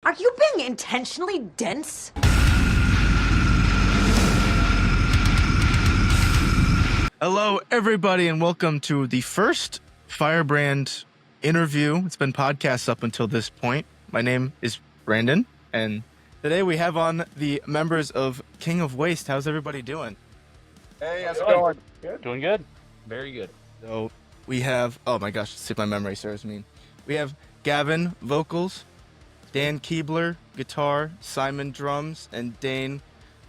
Are you being intentionally dense? Hello, everybody, and welcome to the first FIREBRAND interview. It's been podcasts up until this point. My name is Brandon, and today we have on the members of King of Waste. How's everybody doing? Hey, how's it going? Good. Doing good. Very good. So we have, oh my gosh, let's see if my memory serves me. We have Gavin, vocals, Dan Keebler, guitar, Simon, drums, and Dane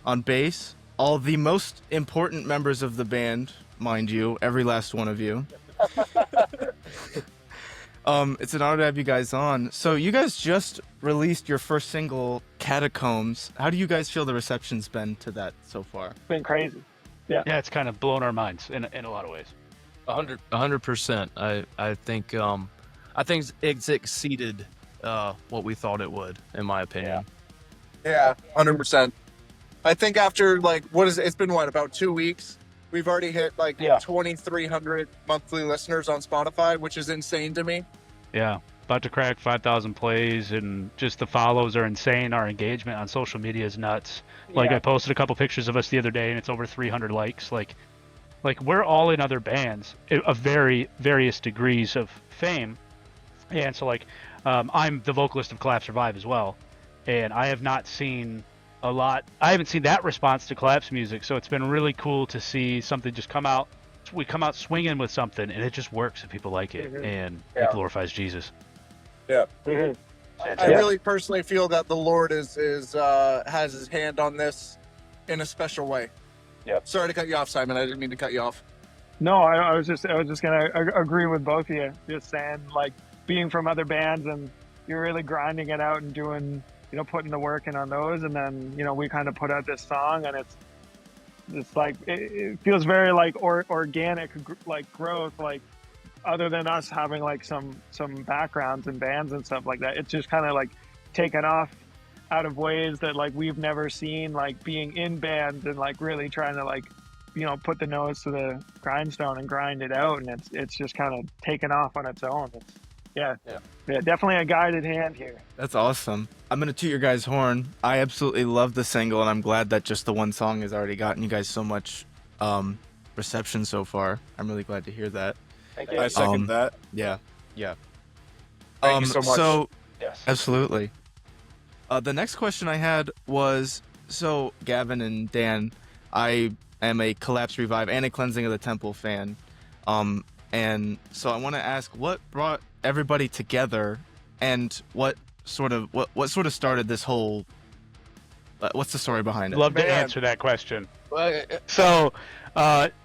on bass. All the most important members of the band, mind you, every last one of you. It's an honor to have you guys on. So you guys just released your first single, Catacombs. How do you guys feel the reception's been to that so far? It's been crazy. Yeah, it's kind of blown our minds in a lot of ways. 100%. I think it's exceeded what we thought it would, in my opinion. Yeah, 100%. I think after it's been about 2 weeks, we've already hit 2,300 monthly listeners on Spotify, which is insane to me. Yeah, about to crack 5,000 plays, and just the follows are insane. Our engagement on social media is nuts. I posted a couple pictures of us the other day, and it's over 300 likes. Like we're all in other bands of various degrees of fame, and so I'm the vocalist of Collapse Survive as well, and I have not seen a lot. I haven't seen that response to Collapse music, so it's been really cool to see something just come out. We come out swinging with something, and it just works, and people like it, and it glorifies Jesus. Yeah. I really personally feel that the Lord is has His hand on this in a special way. Yeah. Sorry to cut you off, Simon. I didn't mean to ut you off. No, I was just gonna agree with both of you. Just saying, being from other bands, and you're really grinding it out and doing, putting the work in on those, and then we kind of put out this song, and it's it feels very organic growth, other than us having some backgrounds in bands and stuff like that. It's just kind of taken off out of ways that we've never seen, being in bands and really trying to put the nose to the grindstone and grind it out, and it's just kind of taken off on its own. Yeah, definitely a guided hand here. That's awesome. I'm gonna toot your guys' horn. I absolutely love the single, and I'm glad that just the one song has already gotten you guys so much reception so far. I'm really glad to hear that. Thank you. I second that. Yeah. Thank you so much. Yes. Absolutely. The next question I had was, so Gavin and Dan, I am a Collapse Revive and a Cleansing of the Temple fan. And so I want to ask, what brought everybody together, and what sort of started this whole, what's the story behind it? Love to answer that question. So,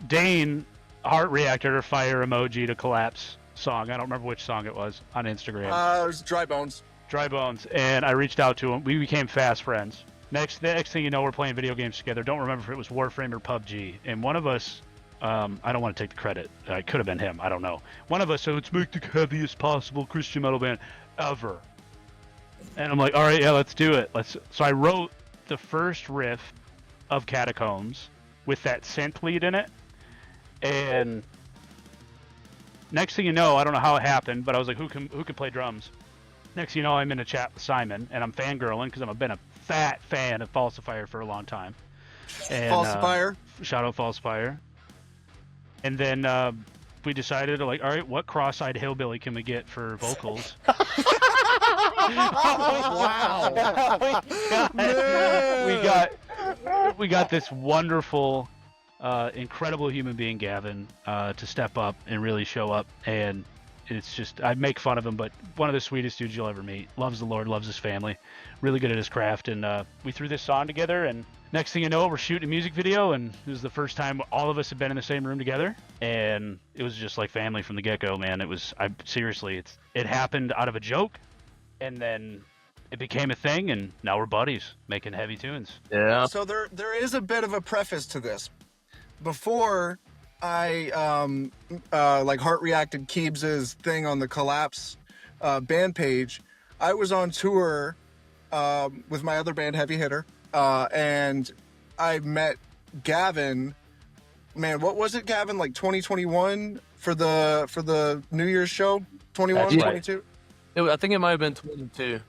Dane heart reacted or fire emoji to Collapse song. I don't remember which song it was on Instagram. It was Dry Bones. Dry Bones, and I reached out to him. We became fast friends. The next thing you know, we're playing video games together. Don't remember if it was Warframe or PUBG. And one of us, I don't want to take the credit. It could have been him. I don't know. One of us said, let's make the heaviest possible Christian metal band ever. And I'm like, all right, yeah, let's do it. So I wrote the first riff of Catacombs with that synth lead in it. And next thing you know, I don't know how it happened, but I was like, who can play drums? Next thing you know, I'm in a chat with Simon, and I'm fangirling because I've been a fat fan of Falsifier for a long time. And, Falsifier. Shout out Falsifier. And then we decided, all right, what cross-eyed hillbilly can we get for vocals? Wow. we got this wonderful, incredible human being, Gavin, to step up and really show up. And it's just, I make fun of him, but one of the sweetest dudes you'll ever meet. Loves the Lord, loves his family, really good at his craft. And we threw this song together, and next thing you know, we're shooting a music video, and it was the first time all of us had been in the same room together, and it was just like family from the get-go, man. It happened out of a joke, and then it became a thing, and now we're buddies making heavy tunes. Yeah. So there is a bit of a preface to this. Before I heart reacted Keebs' thing on the Collapse band page, I was on tour with my other band, Heavy Hitter, and I met Gavin. Man, what was it, Gavin? 2021 for the New Year's show? 21, That's right. 22? I think it might have been 22.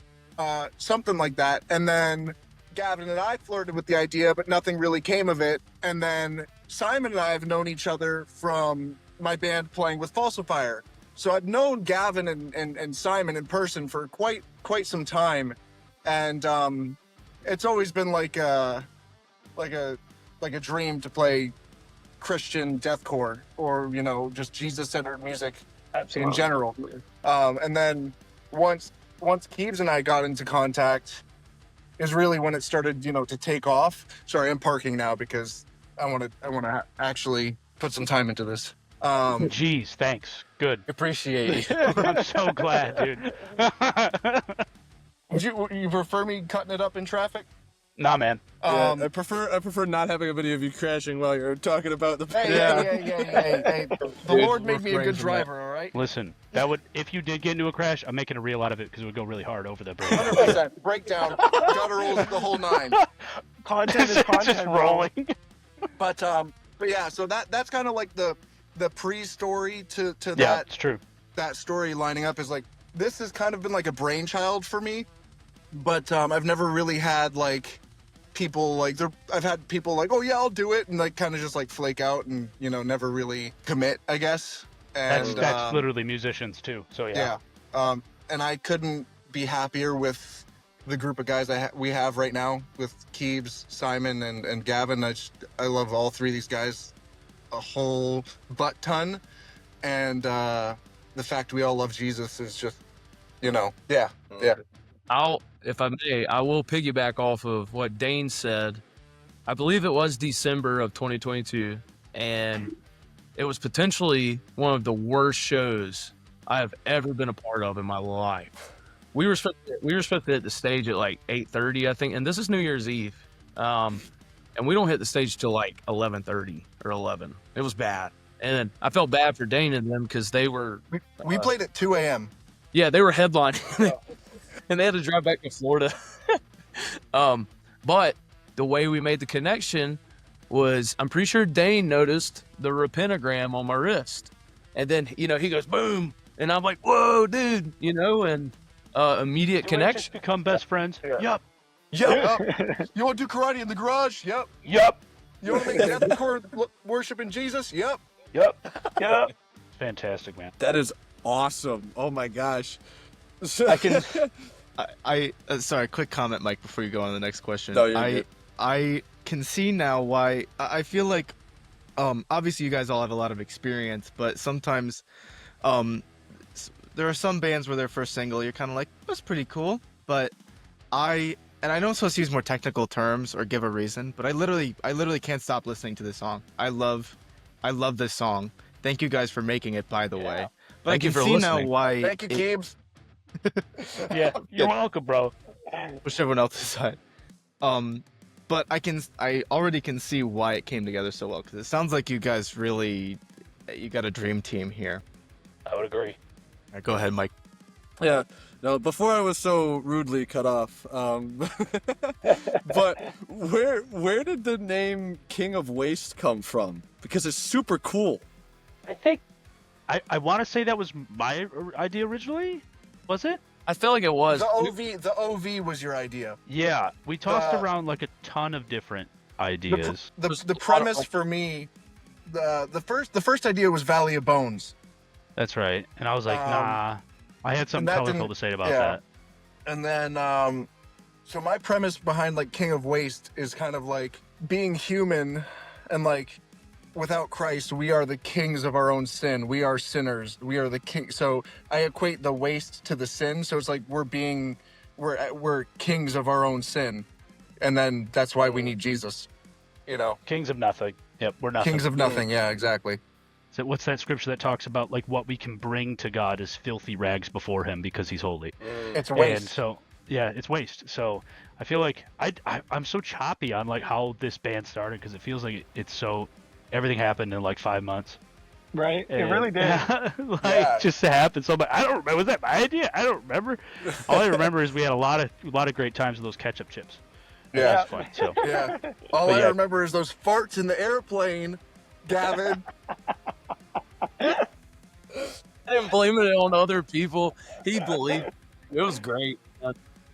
something like that. And then Gavin and I flirted with the idea, but nothing really came of it. And then Simon and I have known each other from my band playing with Falsifier. So I've known Gavin and Simon in person for quite some time. And it's always been like a dream to play Christian deathcore, or just Jesus-centered music in general. And then once Keebs and I got into contact is really when it started to take off. Sorry, I'm parking now because I want to actually put some time into this. Jeez, thanks. Good. Appreciate it. I'm so glad, dude. Would you prefer me cutting it up in traffic? Nah, man. I prefer not having a video of you crashing while you're talking about the. Hey. The Lord made me a good driver, all right? Listen, that would, if you did get into a crash, I'm making a reel out of it because it would go really hard over the bridge. 100% breakdown, gutturals, the whole nine. Content is content. Just rolling. But yeah, so that's kind of like the pre-story to Yeah, that. it's true. That story lining up is like, this has kind of been like a brainchild for me, but I've never really had like people like I've had people like, oh yeah, I'll do it, and like kind of just like flake out and never really commit, I guess. And That's literally musicians too. So yeah. And I couldn't be happier with the group of guys we have right now with Keebs, Simon, and Gavin. I love all three of these guys a whole butt ton, and the fact we all love Jesus is just yeah. If I may, I will piggyback off of what Dane said. I believe it was December of 2022, and it was potentially one of the worst shows I have ever been a part of in my life. We were supposed to hit the stage at like 8:30, I think, and this is New Year's Eve, and we don't hit the stage till like 11:30 or 11. It was bad, and I felt bad for Dane and them because they were. We played at 2 a.m. Yeah, they were headlining, and they had to drive back to Florida. But the way we made the connection was, I'm pretty sure Dane noticed the repentagram on my wrist, and then he goes boom, and I'm like, whoa, dude, and immediate connection. Become best friends. Yup. Yep. You want to do karate in the garage? Yep. Yup. You want to make deathcore worshiping Jesus? Yep. Yup. Fantastic, man. That is awesome. Oh my gosh. I can. Sorry, quick comment, Mike, before you go on to the next question. No, you're good. I can see now why. I feel like, obviously you guys all have a lot of experience, but sometimes, there are some bands where their first single, you're kind of like, that's pretty cool. But I know I'm supposed to use more technical terms or give a reason, but I literally can't stop listening to this song. I love this song. Thank you guys for making it, by the way. But Thank I you can for see listening. now why. Thank you, Keebs. Yeah, you're welcome, bro. Push everyone else's side. But I already can see why it came together so well, because it sounds like you guys you got a dream team here. I would agree. All right, go ahead, Mike. Yeah. No, before I was so rudely cut off. But where did the name King of Waste come from? Because it's super cool. I think I want to say that was my idea originally. Was it? I feel like it was. The OV was your idea. Yeah, we tossed around like a ton of different ideas. The premise for me, the first idea was Valley of Bones. That's right. And I was like, nah. I had something that colorful didn't- to say about yeah. that. And then, so my premise behind like King of Waste is kind of like being human, and like without Christ, we are the kings of our own sin. We are sinners. We are the king. So I equate the waste to the sin. So it's like we're kings of our own sin, and then that's why we need Jesus. Kings of nothing. Yep, we're nothing. Kings of nothing. Yeah, exactly. So what's that scripture that talks about like what we can bring to God is filthy rags before him because he's holy. It's waste. And so yeah, it's waste. So I feel like I'm so choppy on like how this band started because it feels like it's so everything happened in like 5 months. Right? It And- really did. Yeah. Just happened. So but I don't remember. Was that my idea? I don't remember. All I remember is we had a lot of great times with those ketchup chips. Yeah. It was fun. So Yeah. All But I yeah. remember is those farts in the airplane, Gavin. I didn't blame it on other people. He believed. It was great.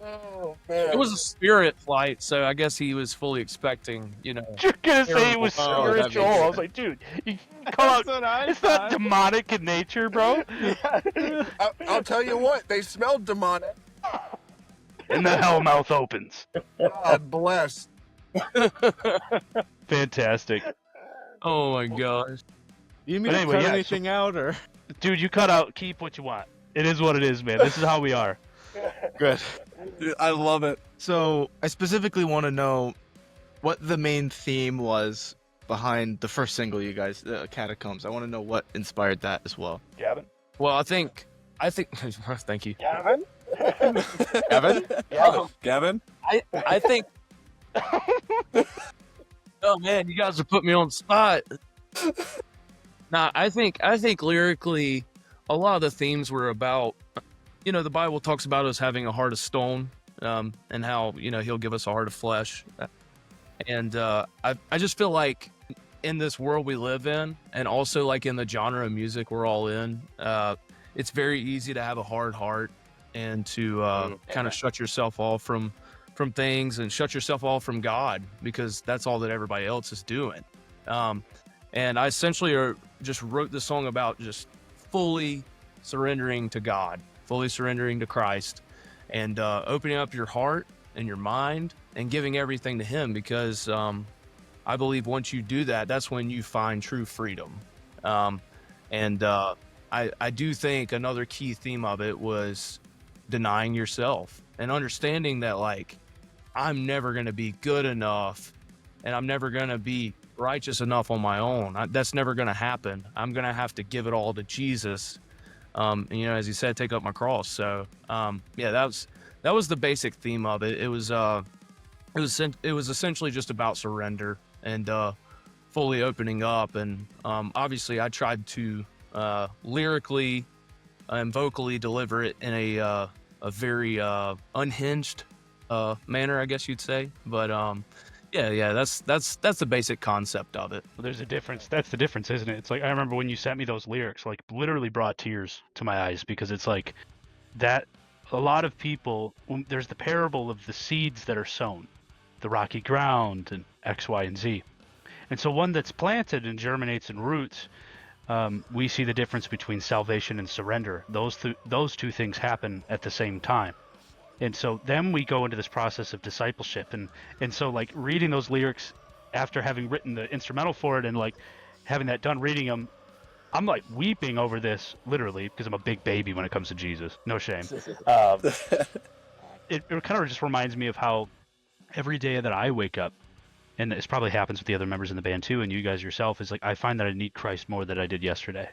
Oh, man. It was a spirit flight, so I guess he was fully expecting, You're gonna say it was Oh, that spiritual. makes I was like, dude, you call out. That's what I It's not thought. demonic in nature, bro. I'll tell you what, they smelled demonic. And the hell mouth opens. God bless. Fantastic. Oh my gosh. You need me But to anyway, cut yeah, anything out, or? Dude, you cut out, keep what you want. It is what it is, man. This is how we are. Good. Dude, I love it. So I specifically want to know what the main theme was behind the first single you guys, Catacombs. I want to know what inspired that as well. Gavin? Well, I think. Thank you. Gavin? Gavin? Gavin? I think. Oh man, you guys are putting me on the spot. Nah, I think lyrically, a lot of the themes were about, the Bible talks about us having a heart of stone, and how He'll give us a heart of flesh, and I just feel like in this world we live in, and also like in the genre of music we're all in, it's very easy to have a hard heart and to kind of shut yourself off from things and shut yourself off from God, because that's all that everybody else is doing. And I essentially just wrote the song about just fully surrendering to God, fully surrendering to Christ, and opening up your heart and your mind and giving everything to Him, because I believe once you do that, that's when you find true freedom. I do think another key theme of it was denying yourself and understanding that, like, I'm never going to be good enough and I'm never going to be righteous enough on my own. That's never going to happen. I'm going to have to give it all to Jesus. And, as He said, take up my cross. So, yeah, that was the basic theme of it. It was essentially just about surrender and fully opening up. And obviously I tried to lyrically and vocally deliver it in a very unhinged manner, I guess you'd say. But yeah, that's the basic concept of it. Well, there's a difference. That's the difference, isn't it? It's like, I remember when you sent me those lyrics, like, literally brought tears to my eyes, because it's like that. A lot of people, there's the parable of the seeds that are sown, the rocky ground, and X, Y, and Z. And so one that's planted and germinates and roots, we see the difference between salvation and surrender. Those two things happen at the same time. And so then we go into this process of discipleship. And so, like, reading those lyrics after having written the instrumental for it and, like, having that done, reading them, I'm, like, weeping over this, literally, because I'm a big baby when it comes to Jesus. No shame. It kind of just reminds me of how every day that I wake up, and this probably happens with the other members in the band too, and you guys yourself, is like, I find that I need Christ more than I did yesterday.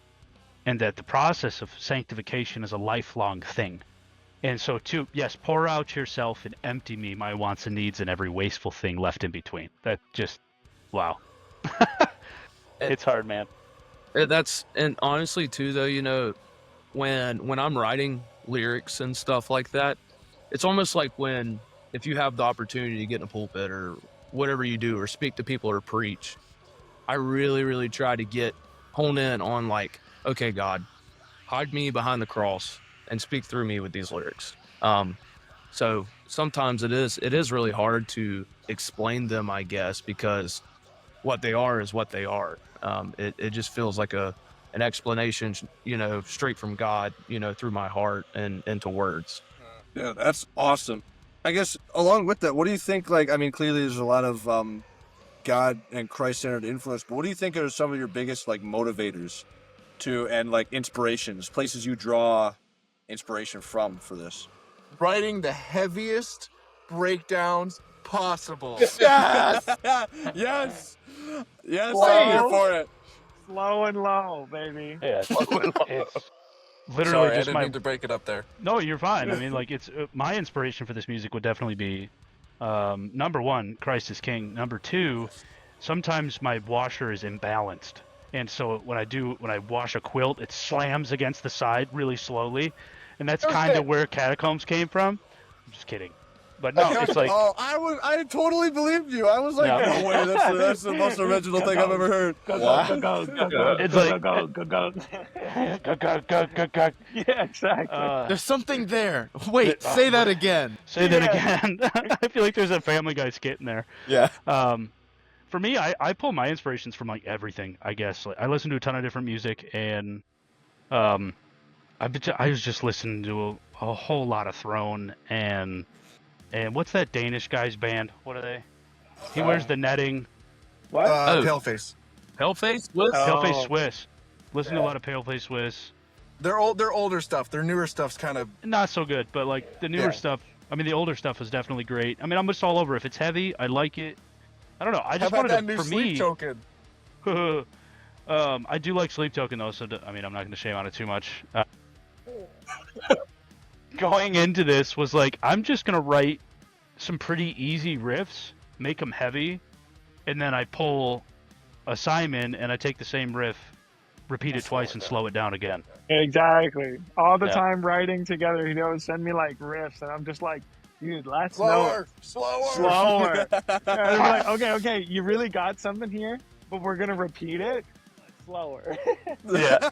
And that the process of sanctification is a lifelong thing. And so, too, yes, pour out yourself and empty me my wants and needs and every wasteful thing left in between. That just, wow. It's hard, man. And honestly too, though, when I'm writing lyrics and stuff like that, it's almost like if you have the opportunity to get in a pulpit or whatever you do, or speak to people or preach, I really, really try to hone in on, like, okay, God, hide me behind the cross and speak through me with these lyrics. So sometimes it is really hard to explain them, I guess, because what they are is what they are. It just feels like an explanation, straight from God, through my heart and into words. Yeah, that's awesome. I guess along with that, what do you think, like, I mean, clearly there's a lot of God and Christ-centered influence, but what do you think are some of your biggest, like, motivators and, like, inspirations, places you draw inspiration from for this? Writing the heaviest breakdowns possible. Yes! Yes! Yes, I'm here for it. Slow and low, baby. Yeah, it's literally Sorry, I just didn't mean to break it up there. No, you're fine. I mean, like, it's my inspiration for this music would definitely be, number one, Christ is King. Number two, sometimes my washer is imbalanced, and so when I wash a quilt, it slams against the side really slowly, and that's kind of where Catacombs came from. I'm just kidding. But no, it's like I totally believed you. I was like, no way, that's the most original thing I've ever heard. it's like Yeah, exactly. There's something there. Wait, say that again. say that again. I feel like there's a Family Guy skit in there. Yeah. For me, I pull my inspirations from like everything. I guess like, I listen to a ton of different music, and I was just listening to a whole lot of Throne and what's that Danish guy's band? What are they? He wears the netting. What? Paleface. Hellface? What? Paleface Swiss. Listen to a lot of Paleface Swiss. They're older stuff. Their newer stuff's kind of Not so good, but like the newer stuff. I mean, the older stuff is definitely great. I mean, I'm just all over. If it's heavy, I like it. I don't know. I just How about wanted that to, new for Sleep me. Token? I do like Sleep Token though, so I mean, I'm not going to shame on it too much. Going into this was like, I'm just going to write some pretty easy riffs, make them heavy, and then I pull a Simon and I take the same riff, repeat it twice, and slow it down again. Exactly. All the Yeah. time writing together, he'd always send me like riffs, and I'm just like, dude, let's Slower. slower. And I'm like, okay, you really got something here, but we're gonna repeat it slower. Yeah.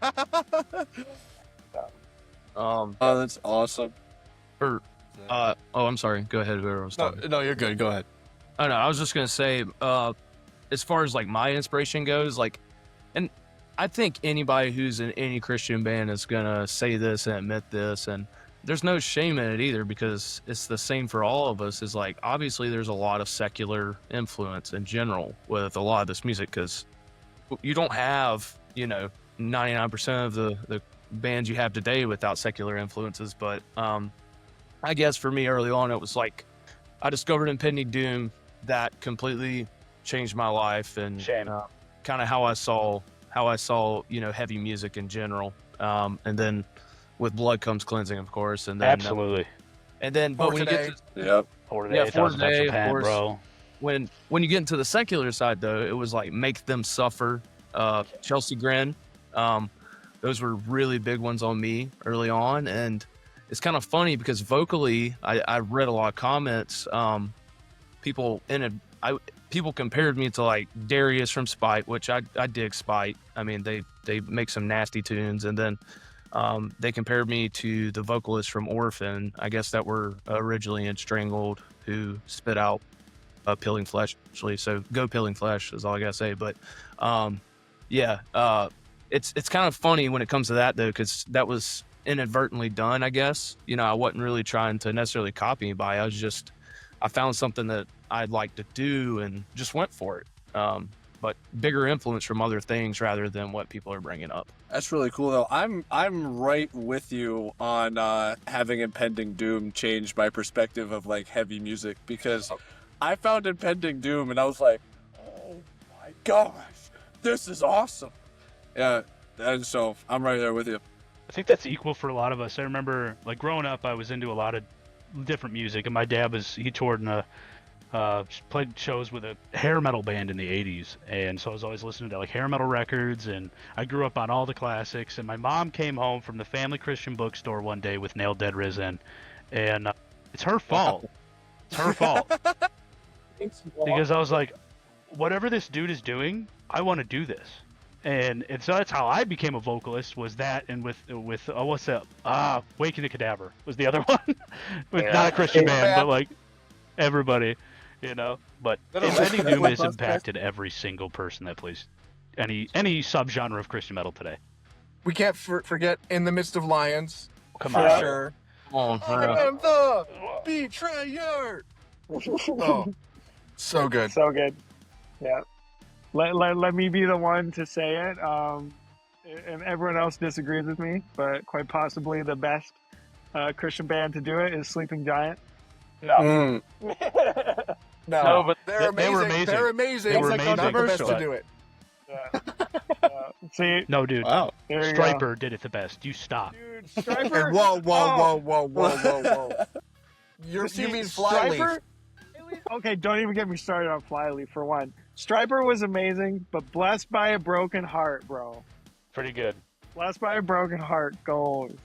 Oh, that's awesome. I'm sorry. Go ahead, whoever was talking. No, you're good. Go ahead. Oh no, I was just gonna say, as far as like my inspiration goes, like, and I think anybody who's in any Christian band is gonna say this and admit this, and there's no shame in it either, because it's the same for all of us. Is like, obviously there's a lot of secular influence in general with a lot of this music, because you don't have 99% of the bands you have today without secular influences. But I guess for me early on, it was like I discovered Impending Doom that completely changed my life, and Shame. kind of how I saw heavy music in general. And then with Blood Comes Cleansing, of course, and then Absolutely. but when you get to, Yep. For Yeah, today, for 1,000 today, Times of Repent, course. bro. when you get into the secular side, though, it was like Make Them Suffer, Chelsea Grin. Those were really big ones on me early on, and it's kind of funny because vocally, I read a lot of comments. People compared me to like Darius from Spite, which I dig Spite. I mean, they make some nasty tunes, and then they compared me to the vocalist from Orphan, I guess, that were originally in Strangled, who spit out Peeling Flesh, actually. So go Peeling Flesh is all I gotta say. But it's kind of funny when it comes to that, though, because that was inadvertently done, I guess. I wasn't really trying to necessarily copy anybody. I found something that I'd like to do and just went for it. But bigger influence from other things rather than what people are bringing up. That's really cool, though. I'm right with you on having Impending Doom change my perspective of like heavy music, because I found Impending Doom and I was like, oh my gosh, this is awesome. Yeah, and so I'm right there with you. I think that's equal for a lot of us. I remember, like, growing up, I was into a lot of different music, and my dad he toured in played shows with a hair metal band in the 80s, and so I was always listening to like hair metal records, and I grew up on all the classics. And my mom came home from the family Christian bookstore one day with Nailed Dead Risen, and it's her fault. Wow. It's her fault. Because I was like, whatever this dude is doing, I want to do this. And so that's how I became a vocalist, was that, and with what's that? Waking the Cadaver was the other one. With not a Christian band, but like everybody, But Impending Doom has impacted every single person that plays any subgenre of Christian metal today. We can't forget In the Midst of Lions. Come for on. sure. Oh, I am the betrayer. Oh, so good. So good. Yeah. Let me be the one to say it. And everyone else disagrees with me, but quite possibly the best Christian band to do it is Sleeping Giant. No, No, but they're they were amazing. They're amazing. They were It's not the best amazing. to do it. See, No, dude. Wow. there you Striper did it the best. You stop. go. Dude, Striper. Whoa. You mean Flyleaf? Striper? Okay, don't even get me started on Flyleaf for one. Striper was amazing, but Blessed by a Broken Heart, bro. Pretty good, Blessed by a Broken Heart goes.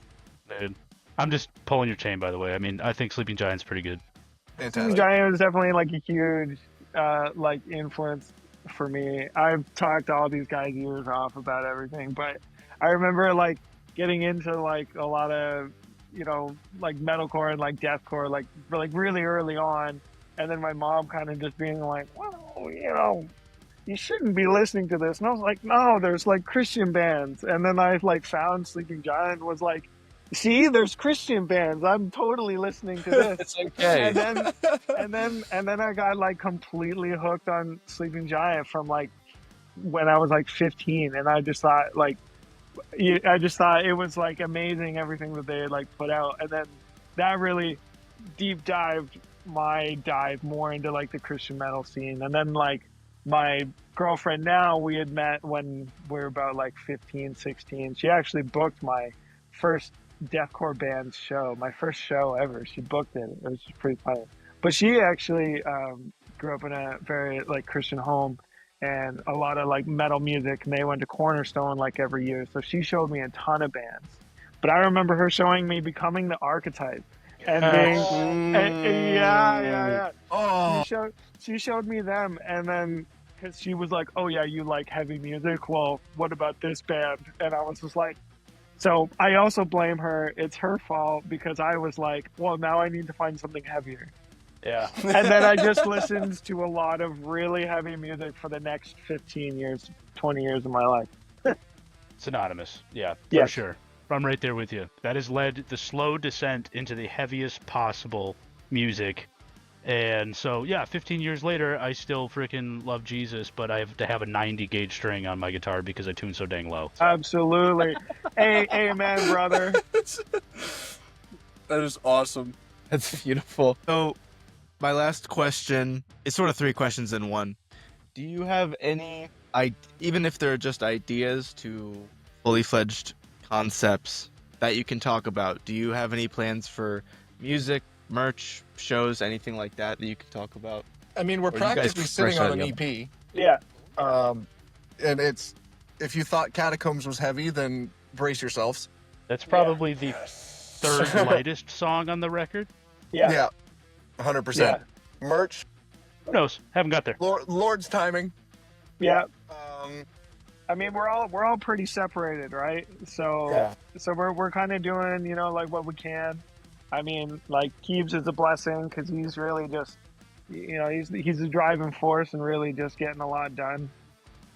dude. I'm just pulling your chain, by the way. I mean, I think Sleeping Giant's pretty good. Fantastic. Giant was definitely like a huge like influence for me. I've talked to all these guys years off about everything, but I remember like getting into like a lot of, you know, like metalcore and like deathcore like really early on, and then my mom kind of just being like, well, you know, you shouldn't be listening to this, and I was like, no, there's like Christian bands, and then I like found Sleeping Giant and was like, see, there's Christian bands, I'm totally listening to this. It's okay. And then I got like completely hooked on Sleeping Giant from like when I was like 15, and I just thought it was like amazing everything that they had like put out, and then that really deep dived my dive more into like the Christian metal scene. And then like my girlfriend now, we had met when we were about like 15, 16. She actually booked my first deathcore band show, my first show ever. She booked it. It was just pretty funny. But she actually grew up in a very like Christian home and a lot of like metal music, and they went to Cornerstone like every year. So she showed me a ton of bands. But I remember her showing me Becoming the Archetype and being yeah. Oh, She showed me them, and then because she was like, oh yeah, you like heavy music, well, what about this band? And I was just like, so I also blame her. It's her fault, because I was like, well, now I need to find something heavier. Yeah. And then I just listened to a lot of really heavy music for the next 15 years, 20 years of my life. Synonymous. Yeah, for Yes. sure. I'm right there with you. That has led the slow descent into the heaviest possible music. And so, yeah, 15 years later, I still freaking love Jesus, but I have to have a 90 gauge string on my guitar because I tune so dang low. Absolutely. Amen, brother. That is awesome. That's beautiful. So, my last question is sort of three questions in one. Do you have any, even if they're just ideas to fully fledged concepts that you can talk about? Do you have any plans for music, merch, shows, anything like that that you can talk about? I mean, we're Or you guys practically sitting fresh on out an of EP. Yeah. And it's, if you thought Catacombs was heavy, then brace yourselves. That's probably the third lightest song on the record. Yeah. 100%. Merch, Who knows? Haven't got there. Lord's timing. Yeah. Um, I mean, we're all pretty separated, right? So we're kind of doing, you know, like what we can. I mean, like Keebs is a blessing because he's really just, you know, he's a driving force and really just getting a lot done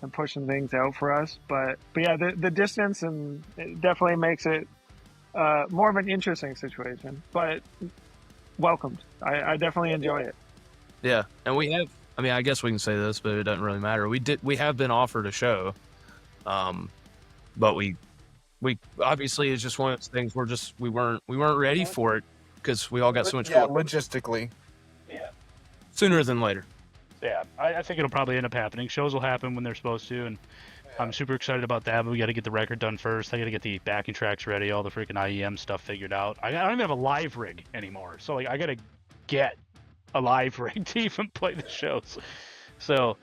and pushing things out for us. But yeah, the distance, and it definitely makes it more of an interesting situation. But welcomed. I definitely enjoy it. Yeah, and we have. I mean, I guess we can say this, but it doesn't really matter. We have been offered a show, but we obviously it's just one of those things. We weren't ready for it because we all got so much. logistically. Sooner than later. Yeah, I think it'll probably end up happening. Shows will happen when they're supposed to, and I'm super excited about that. But we got to get the record done first. I got to get the backing tracks ready, all the freaking IEM stuff figured out. I don't even have a live rig anymore, so like I got to get a live rig to even play the shows. So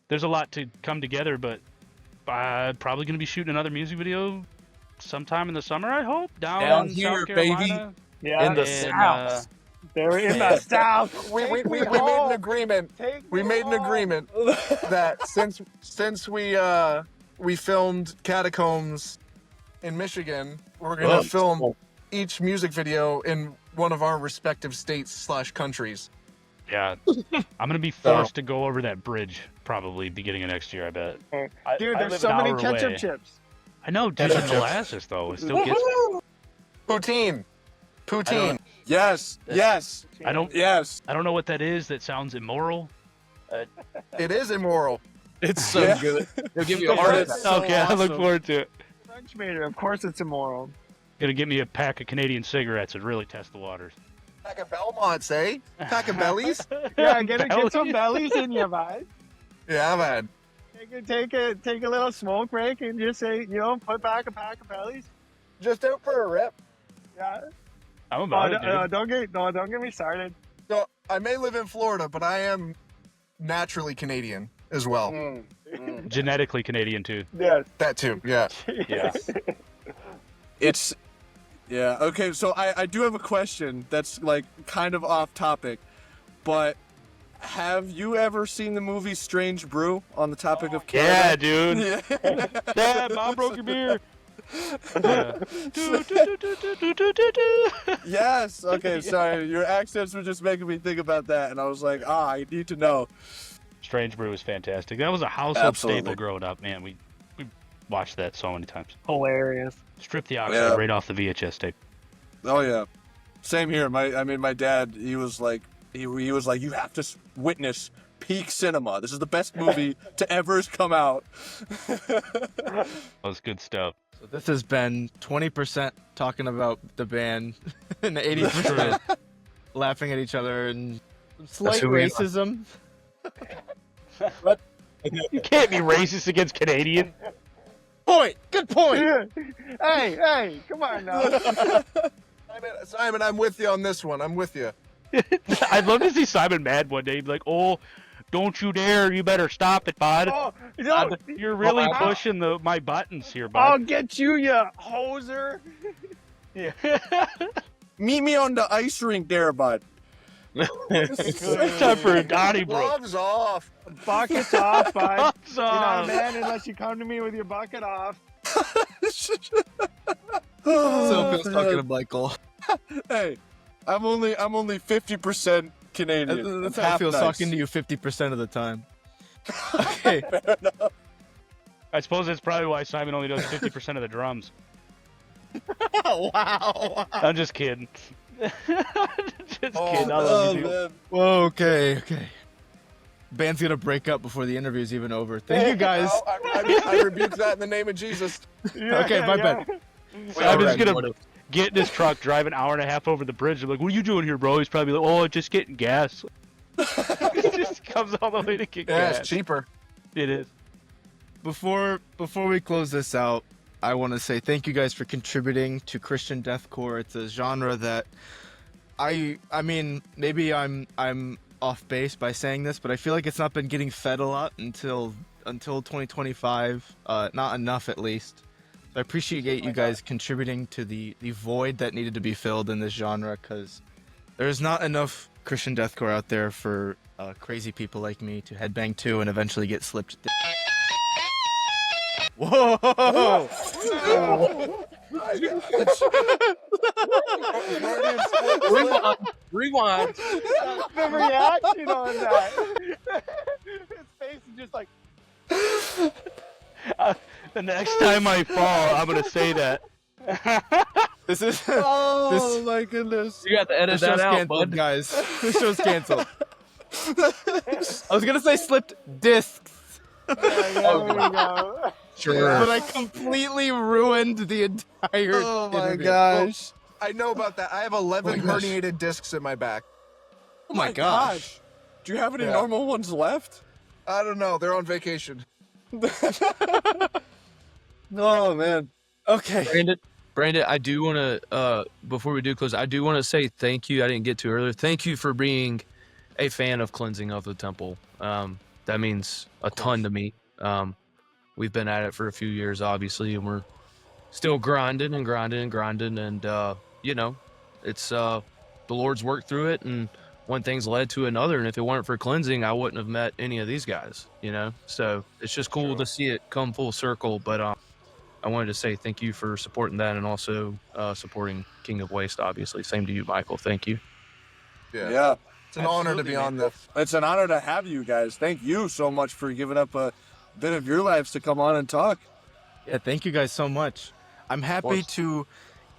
there's a lot to come together, but probably going to be shooting another music video sometime in the summer, I hope, down in here, South Carolina. baby. Yeah. In the South. They're in the South. We made an agreement. We made an agreement that since we filmed Catacombs in Michigan, we're gonna film each music video in one of our respective states/countries. Yeah, I'm gonna be forced to go over that bridge probably beginning of next year. I bet. Dude, I there's live so an many hour ketchup away. chips. I know, dude. Ketchup And chips. molasses though, it still gets me. Poutine. Yes. I don't know what that is. That sounds immoral. It is immoral. It's so good. They'll give you a heart attack. So Okay, I look awesome. forward to it. French made it. Of course, it's immoral. Gonna get me a pack of Canadian cigarettes and really test the waters. Pack of Belmonts, eh? Pack of bellies. Yeah, get some Bellies. bellies in you, man. Yeah, man. Take a little smoke break and just say, you know, put back a pack of bellies. Just out for a rip. Yeah. I'm about it, dude. Don't get me started. So I may live in Florida, but I am naturally Canadian as well. Genetically Canadian too. Yeah. That too. Yeah. Yeah. Yeah. Okay. So I do have a question that's like kind of off topic. but have you ever seen the movie Strange Brew on the topic of Yeah, Canada? dude. Dad, Mom broke your beer. Yeah. Yes. Okay. Sorry, your accents were just making me think about that, and I was like, I need to know. Strange Brew is fantastic. That was a household Absolutely. staple growing up, man. We watched that so many times. Hilarious. Strip the oxide Yeah. right off the VHS tape. Oh yeah, same here. My dad, he was like, you have to witness peak cinema. This is the best movie to ever come out. That was good stuff. So this has been 20% talking about the band and 80% laughing at each other and slight who we are. racism. You can't be racist against Canadian. Point. Good point. Hey, come on now. Simon, I'm with you on this one. I'm with you. I'd love to see Simon mad one day. He'd be like, "Oh, don't you dare! You better stop it, bud. Oh, no, You're really pushing my buttons here, I'll bud." get you, you hoser. Yeah. Meet me on the ice rink there, bud. It's time for a Donnybrook. Gloves off. Buckets off, bud. Gloves You're not a off. man unless you come to me with your bucket off. So feels talking to Michael. Hey, I'm only 50% Canadian. That's I'm how it half feels nice. talking to you 50% of the time. Okay. I suppose that's probably why Simon only does 50% of the drums. Wow. I'm just kidding. Just kidding. I Oh love you, dude. man. Whoa, okay. Band's gonna break up before the interview's even over. Thank you guys. Oh, I rebuke that in the name of Jesus. Okay, my bad. Simon's gonna get in his truck, drive an hour and a half over the bridge. I'm like, "What are you doing here, bro?" He's probably like, "Oh, just getting gas." He just comes all the way to get Yeah, gas. it's cheaper. It is. Before we close this out, I want to say thank you guys for contributing to Christian deathcore. It's a genre that I mean, maybe I'm off base by saying this, but I feel like it's not been getting fed a lot until 2025. Not enough, at least. So I appreciate you guys contributing to the void that needed to be filled in this genre, because there's not enough Christian deathcore out there for crazy people like me to headbang to and eventually get slipped. Whoa! Rewind. The reaction on that. His face is just like, The next time I fall, I'm gonna say that. This is Oh my goodness. You got to edit this show's that out, canceled, bud. guys. This show's canceled. I was gonna say slipped discs, there we go. but I completely ruined the entire. Oh my interview. gosh. I know about that. I have 11 Oh my gosh. herniated discs in my back. Oh my gosh. Do you have any Yeah. normal ones left? I don't know. They're on vacation. Oh man. Okay. Brandon, I do want to, before we do close, I do want to say thank you. I didn't get to earlier. Thank you for being a fan of Cleansing of the Temple. That means a ton to me. We've been at it for a few years, obviously, and we're still grinding. And, you know, it's the Lord's worked through it, and one thing's led to another. And if it weren't for Cleansing, I wouldn't have met any of these guys, you know? So it's just cool to see it come full circle. But I wanted to say thank you for supporting that and also supporting King of Waste, obviously. Same to you, Michael. Thank you. Yeah. It's an honor to be on this. It's an honor to have you guys. Thank you so much for giving up a bit of your lives to come on and talk. Yeah, thank you guys so much. I'm happy to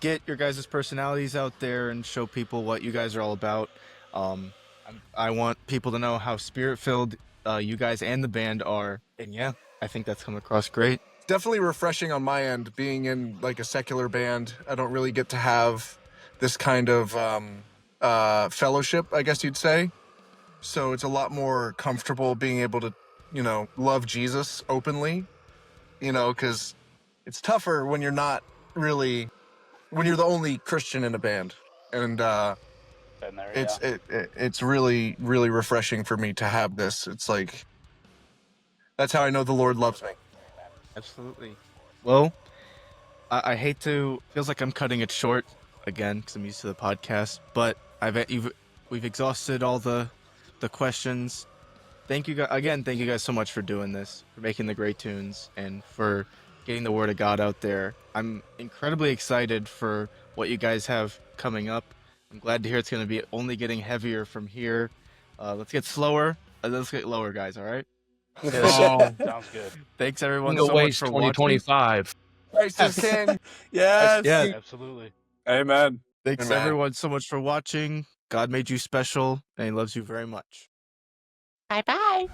get your guys' personalities out there and show people what you guys are all about. I want people to know how spirit-filled you guys and the band are. And yeah, I think that's come across great. Definitely refreshing on my end, being in like a secular band. I don't really get to have this kind of fellowship, I guess you'd say. So it's a lot more comfortable being able to, you know, love Jesus openly, you know, because it's tougher when you're not really, when you're the only Christian in a band. And Been there, it's really, really refreshing for me to have this. It's like, that's how I know the Lord loves me. Absolutely. Well, I hate to, feels like I'm cutting it short again because I'm used to the podcast, but we've exhausted all the the questions. Thank you guys again. Thank you guys so much for doing this, for making the great tunes, and for getting the word of God out there. I'm incredibly excited for what you guys have coming up. I'm glad to hear it's going to be only getting heavier from here. Let's get slower. Let's get lower, guys. All right. Oh, sounds good. Thanks everyone No so much waste for watching. 2025. Christ is King. Yes. Yeah. Absolutely. Amen. Thanks Amen. everyone so much for watching. God made you special, and He loves you very much. Bye bye.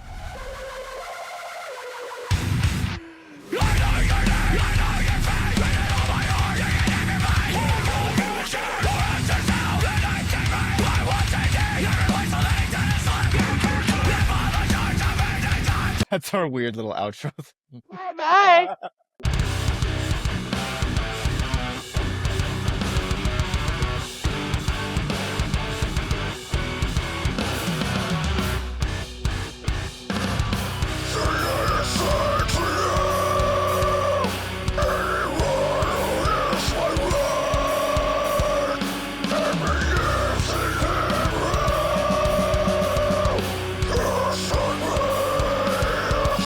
That's our weird little outro. Bye bye.